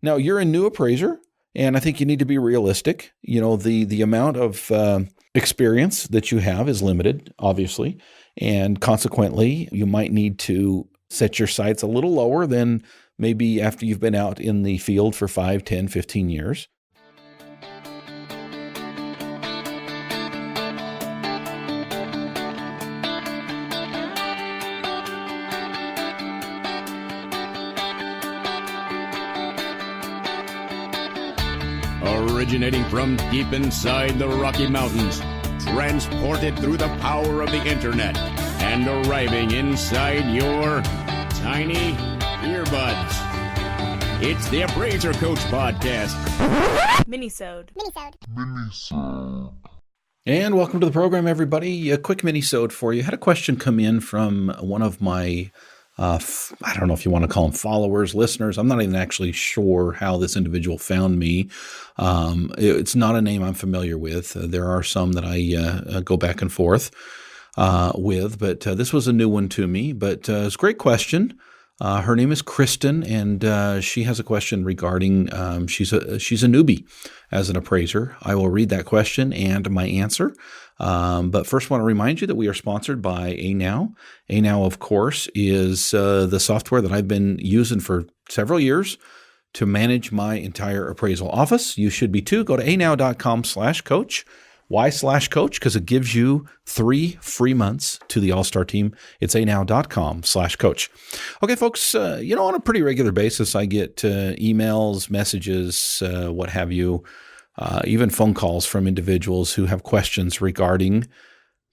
Now, you're a new appraiser, and I think you need to be realistic. The amount of experience that you have is limited, obviously, and consequently, you might need to set your sights a little lower than maybe after you've been out in the field for 5, 10, 15 years. Originating from deep inside the Rocky Mountains, transported through the power of the internet, and arriving inside your tiny earbuds. It's the Appraiser Coach Podcast. Minisode. And welcome to the program, everybody. A quick minisode for you. I had a question come in from one of my I don't know if you want to call them followers, listeners. I'm not even actually sure how this individual found me. It's not a name I'm familiar with. There are some that I go back and forth with, but this was a new one to me. But it's a great question. Her name is Kristen, and she has a question regarding she's a newbie as an appraiser. I will read that question and my answer. But first, I want to remind you that we are sponsored by ANow. ANow, of course, is the software that I've been using for several years to manage my entire appraisal office. You should be too. Go to anow.com/coach. Why/coach? Because it gives you 3 free months to the All-Star team. It's anow.com/coach. Okay, folks, on a pretty regular basis, I get emails, messages, what have you, even phone calls from individuals who have questions regarding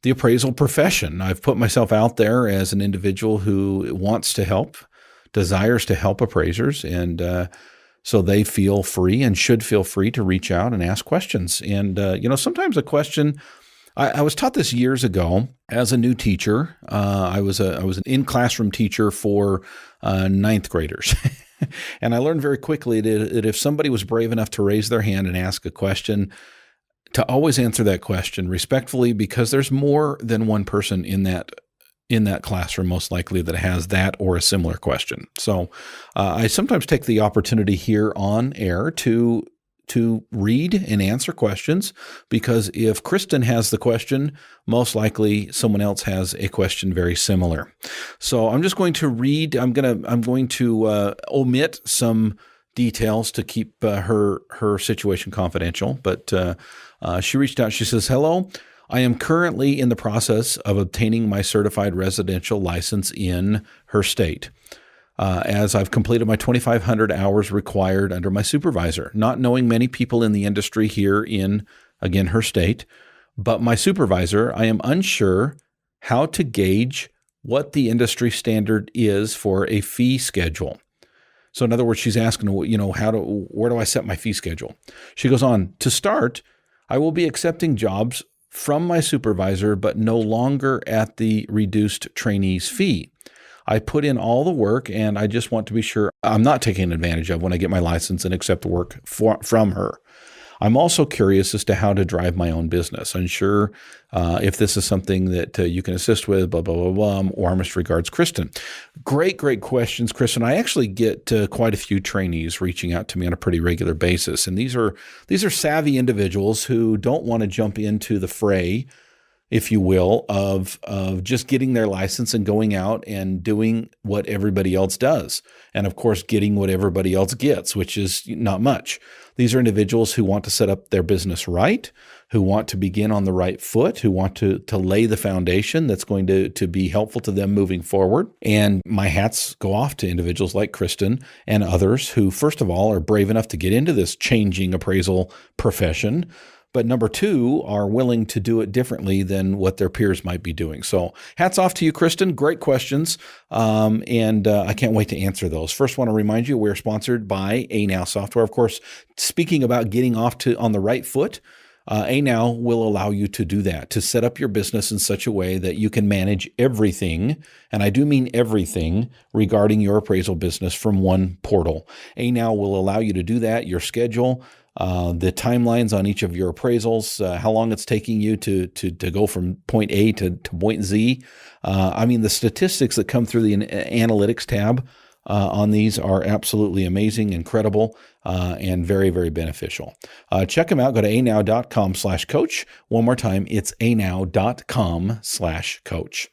the appraisal profession. I've put myself out there as an individual who wants to help, desires to help appraisers, and so they feel free and should feel free to reach out and ask questions. And, sometimes a question, I was taught this years ago as a new teacher. I was an in-classroom teacher for 9th graders. And I learned very quickly that if somebody was brave enough to raise their hand and ask a question, to always answer that question respectfully, because there's more than one person in that classroom, most likely, that has that or a similar question. So I sometimes take the opportunity here on air to read and answer questions, because if Kristen has the question, most likely someone else has a question very similar. So I'm just going to read. I'm going to omit some details to keep her situation confidential. But she reached out. She says, "Hello. I am currently in the process of obtaining my certified residential license in her state, as I've completed my 2,500 hours required under my supervisor, not knowing many people in the industry here in, again, her state, but my supervisor, I am unsure how to gauge what the industry standard is for a fee schedule." So in other words, she's asking, where do I set my fee schedule? She goes on, "To start, I will be accepting jobs from my supervisor, but no longer at the reduced trainee's fee. I put in all the work, and I just want to be sure I'm not taking advantage of when I get my license and accept work from her. I'm also curious as to how to drive my own business. Unsure if this is something that you can assist with, blah, blah, blah, blah. Warmest regards, Kristen." Great questions, Kristen. I actually get quite a few trainees reaching out to me on a pretty regular basis. And these are savvy individuals who don't want to jump into the fray, if you will, of just getting their license and going out and doing what everybody else does. And of course, getting what everybody else gets, which is not much. These are individuals who want to set up their business right, who want to begin on the right foot, who want to lay the foundation that's going to be helpful to them moving forward. And my hats go off to individuals like Kristen and others who, first of all, are brave enough to get into this changing appraisal profession, but number 2, are willing to do it differently than what their peers might be doing. So hats off to you, Kristen. Great questions. And I can't wait to answer those. First, I want to remind you, we're sponsored by ANow software. Of course, speaking about getting off on the right foot, ANow will allow you to do that, to set up your business in such a way that you can manage everything, and I do mean everything, regarding your appraisal business from one portal. ANow will allow you to do that, your schedule, the timelines on each of your appraisals, how long it's taking you to go from point A to point Z. The statistics that come through the analytics tab on these are absolutely amazing, incredible, and very, very beneficial. Check them out. Go to anow.com/coach. One more time, it's anow.com/coach.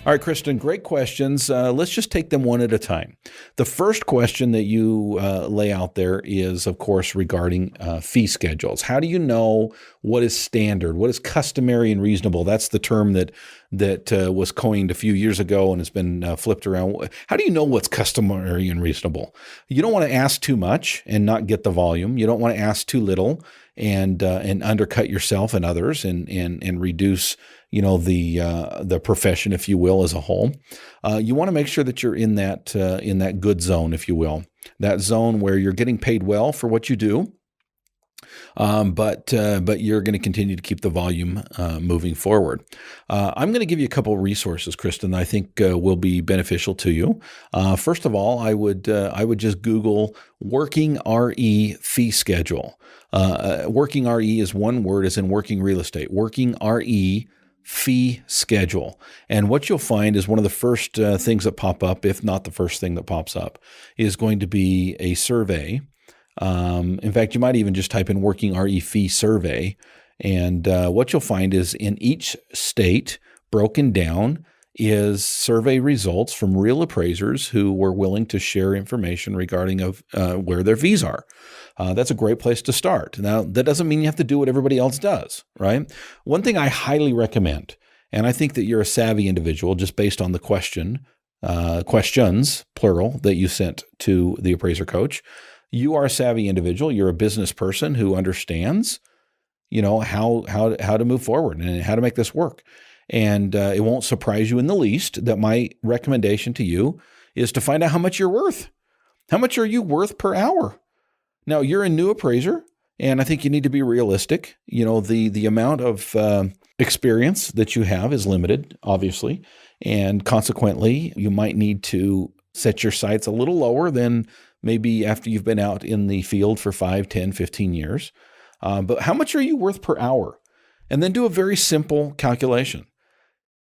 All right, Kristen, great questions. Let's just take them one at a time. The first question that you lay out there is, of course, regarding fee schedules. How do you know what is standard, what is customary and reasonable? That's the term that was coined a few years ago and has been flipped around. How do you know what's customary and reasonable? You don't want to ask too much and not get the volume. You don't want to ask too little and undercut yourself and others and reduce the profession, if you will, as a whole. You want to make sure that you're in that good zone, if you will, that zone where you're getting paid well for what you do, but you're going to continue to keep the volume moving forward. I'm going to give you a couple of resources, Kristen, that I think will be beneficial to you. First of all, I would just Google working RE fee schedule. Working RE is one word, as in working real estate. Working RE fee schedule. And what you'll find is one of the first things that pop up, if not the first thing that pops up, is going to be a survey. In fact, you might even just type in working RE fee survey. And what you'll find is in each state, broken down, is survey results from real appraisers who were willing to share information regarding where their fees are. That's a great place to start. Now, that doesn't mean you have to do what everybody else does, right? One thing I highly recommend, and I think that you're a savvy individual just based on the questions, plural, that you sent to the appraiser coach. You are a savvy individual. You're a business person who understands, how to move forward and how to make this work. And it won't surprise you in the least that my recommendation to you is to find out how much you're worth. How much are you worth per hour? Now, you're a new appraiser, and I think you need to be realistic. The amount of experience that you have is limited, obviously, and consequently, you might need to set your sights a little lower than maybe after you've been out in the field for 5, 10, 15 years. But how much are you worth per hour? And then do a very simple calculation.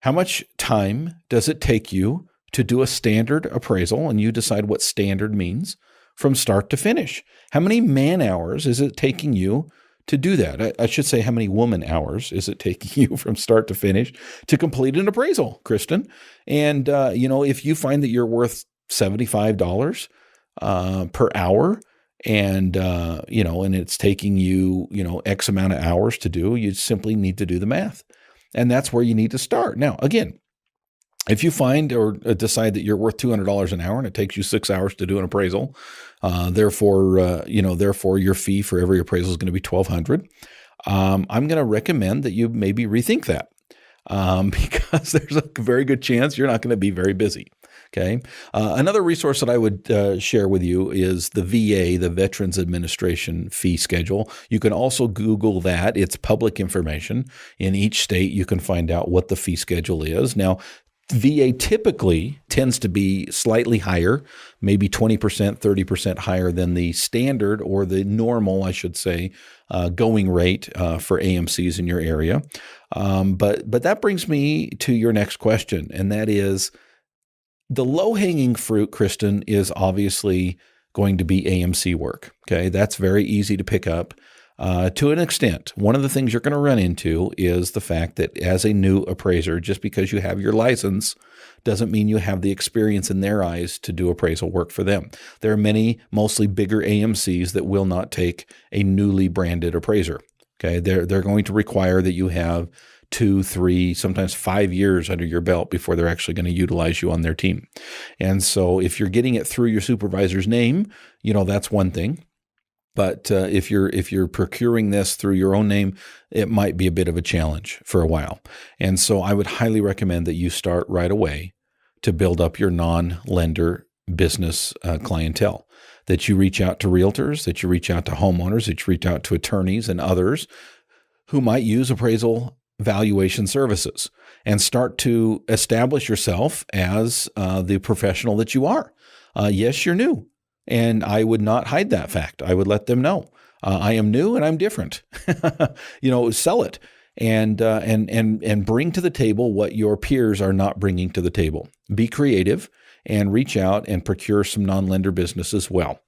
How much time does it take you to do a standard appraisal? And you decide what standard means from start to finish. How many man hours is it taking you to do that? I should say, how many woman hours is it taking you from start to finish to complete an appraisal, Kristen? And, if you find that you're worth $75 per hour and it's taking you, X amount of hours to do, you simply need to do the math. And that's where you need to start. Now, again, if you find or decide that you're worth $200 an hour and it takes you 6 hours to do an appraisal, therefore your fee for every appraisal is going to be $1,200. I'm going to recommend that you maybe rethink that because there's a very good chance you're not going to be very busy. Okay. Another resource that I would share with you is the VA, the Veterans Administration fee schedule. You can also Google that. It's public information. In each state, you can find out what the fee schedule is. Now, VA typically tends to be slightly higher, maybe 20%, 30% higher than the standard or the normal, I should say, going rate for AMCs in your area. But that brings me to your next question, and that is the low-hanging fruit, Kristen, is obviously going to be AMC work. Okay, that's very easy to pick up. To an extent, one of the things you're going to run into is the fact that as a new appraiser, just because you have your license doesn't mean you have the experience in their eyes to do appraisal work for them. There are many, mostly bigger AMCs that will not take a newly branded appraiser. Okay, they're going to require that you have 2, 3, sometimes 5 years under your belt before they're actually going to utilize you on their team. And so if you're getting it through your supervisor's name, that's one thing. But if you're procuring this through your own name, it might be a bit of a challenge for a while. And so I would highly recommend that you start right away to build up your non-lender business clientele, that you reach out to realtors, that you reach out to homeowners, that you reach out to attorneys and others who might use appraisal valuation services and start to establish yourself as the professional that you are. Yes, you're new, and I would not hide that fact. I would let them know I am new and I'm different. Sell it and bring to the table what your peers are not bringing to the table. Be creative and reach out and procure some non-lender business as well.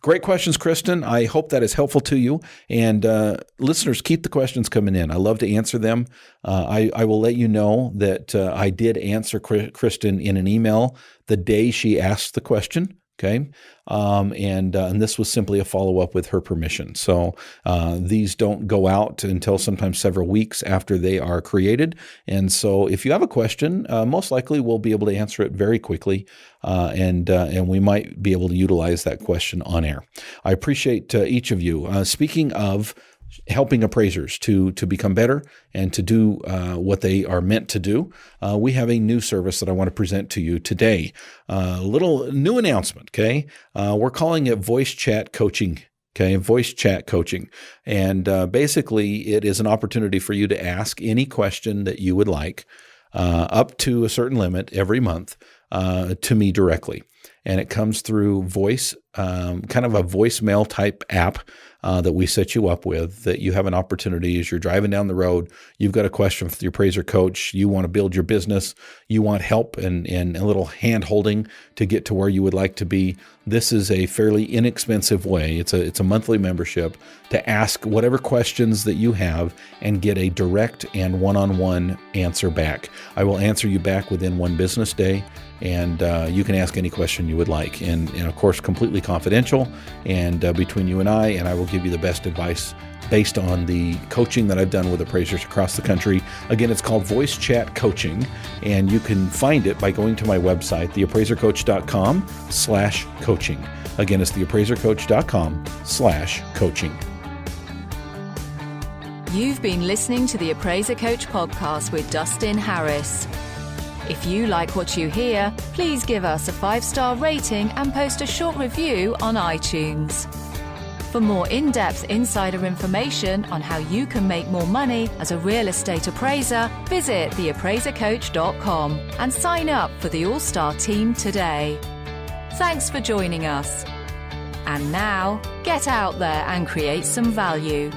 Great questions, Kristen. I hope that is helpful to you. And listeners, keep the questions coming in. I love to answer them. I will let you know that I did answer Kristen in an email the day she asked the question. Okay. And this was simply a follow-up with her permission. So these don't go out until sometimes several weeks after they are created. And so if you have a question, most likely we'll be able to answer it very quickly. And we might be able to utilize that question on air. I appreciate each of you. Speaking of helping appraisers to become better and to do what they are meant to do, we have a new service that I want to present to you today. A little new announcement, okay? We're calling it voice chat coaching. Okay, voice chat coaching. And basically, it is an opportunity for you to ask any question that you would like up to a certain limit every month to me directly. And it comes through voice, kind of a voicemail type app that we set you up with, that you have an opportunity as you're driving down the road. You've got a question for the appraiser coach. You want to build your business. You want help and a little hand holding to get to where you would like to be. This is a fairly inexpensive way. It's a monthly membership to ask whatever questions that you have and get a direct and one-on-one answer back. I will answer you back within one business day. And you can ask any question you would like, and of course, completely confidential and between you and I will give you the best advice based on the coaching that I've done with appraisers across the country. Again, it's called Voice Chat Coaching, and you can find it by going to my website, theappraisercoach.com/coaching. Again, it's theappraisercoach.com/coaching. You've been listening to the Appraiser Coach podcast with Dustin Harris. If you like what you hear, please give us a 5-star rating and post a short review on iTunes. For more in-depth insider information on how you can make more money as a real estate appraiser, visit theappraisercoach.com and sign up for the All-Star team today. Thanks for joining us. And now, get out there and create some value.